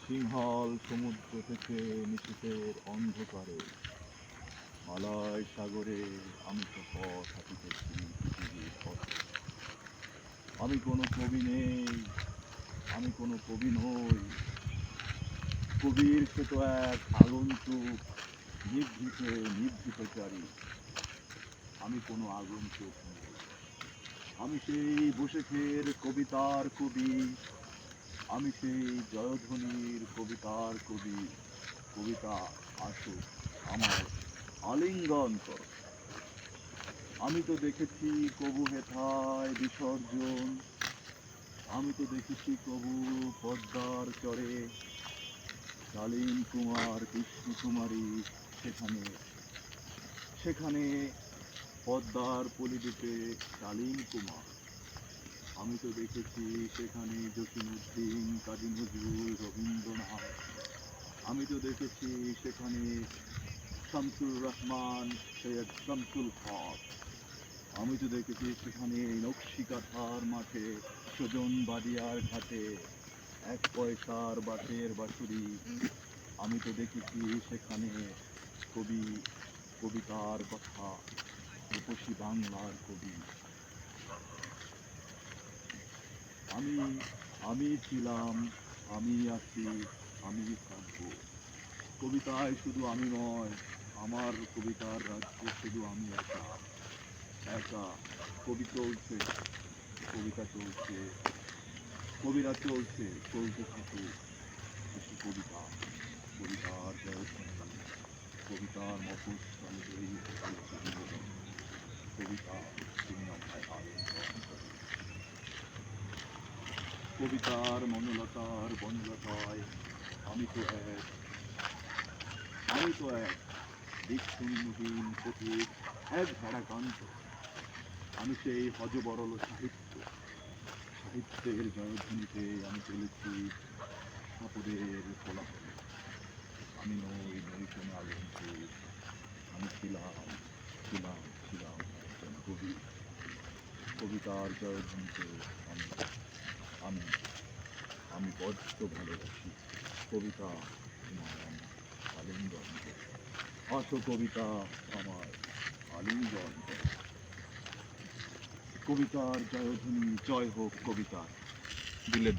সিংহল সমুদ্র থেকে নিশীথের অন্ধকারে মালয় সাগরে আমি তো পথ হাঁটিতেছি পৃথিবীর পথে। আমি কোনো কবি নেই, আমি কোনো কবি নই। কবির সে তো এক আগন্তুক, নিভৃতে নিভৃতচারী। আমি কোনো আগন্তুক নই। আমি সেই বসেখের কবিতার কবি, আমি সেই জয়ধ্বনির কবিতার কবি। কবিতা আসুক আমার আলিঙ্গন কর। আমি তো দেখেছি কবু হেথায় বিসর্জন, আমি তো দেখেছি কবু পদ্মার চরে, শালীন কুমার কৃষ্ণ কুমারী সেখানে সেখানে পদ্মার পলিদ্বীপে শালীন কুমার। আমি তো দেখেছি সেখানে জসিমউদ্দিন, কাজী নজরুল, রবীন্দ্রনাথ। আমি তো দেখেছি সেখানে শামসুর রহমান, সৈয়দ শামসুল হক। আমি তো দেখেছি সেখানে নকশিকাঁথার মাঠে, সুজন বাদিয়ার ঘাটে, এক পয়সার বাঁশের বাঁশুরি। আমি তো দেখেছি সেখানে কবি, কবিতার কথা, রূপসী বাংলার কবি। আমি আমি ছিলাম, আমি আছি, আমি থাকবো। কবিতায় শুধু আমি নয়, আমার কবিতার রাজ্যে শুধু আমি একা একা। কবি চলছে, কবিতা চলছে, কবিরা চলছে, চলতে থাকুক। কিছু কবিতা, কবিতার জয়ধ্বনি, কবিতার মফস্বলে বেরিয়ে চলছে বিনোদন। কবিতা তুমি আমায় আলিঙ্গন করো। কবিতার মনলতার বনলতায় আমি তো এক, আমি তো এক দিকশূন্যহীন পথিক, এক ভাড়াক্রান্ত। আমি সেই হযবরল সাহিত্য, সাহিত্যের জয়ধ্বনিতে আমি চলেছি সাপদের কোলাহলে। আমি নই, নই কোনো আগন্তুক। আমি ছিলাম, ছিলাম, ছিলাম একজন কবি। কবিতার জয়ধ্বনিতে আমি আমি আমি বড্ড ভালোবাসি। কবিতা তোমায় আমি আলিঙ্গন করি। আসো কবিতা আমার আলিঙ্গন করো। কবিতার জয়ধ্বনি, জয় হোক কবিতার। দিলের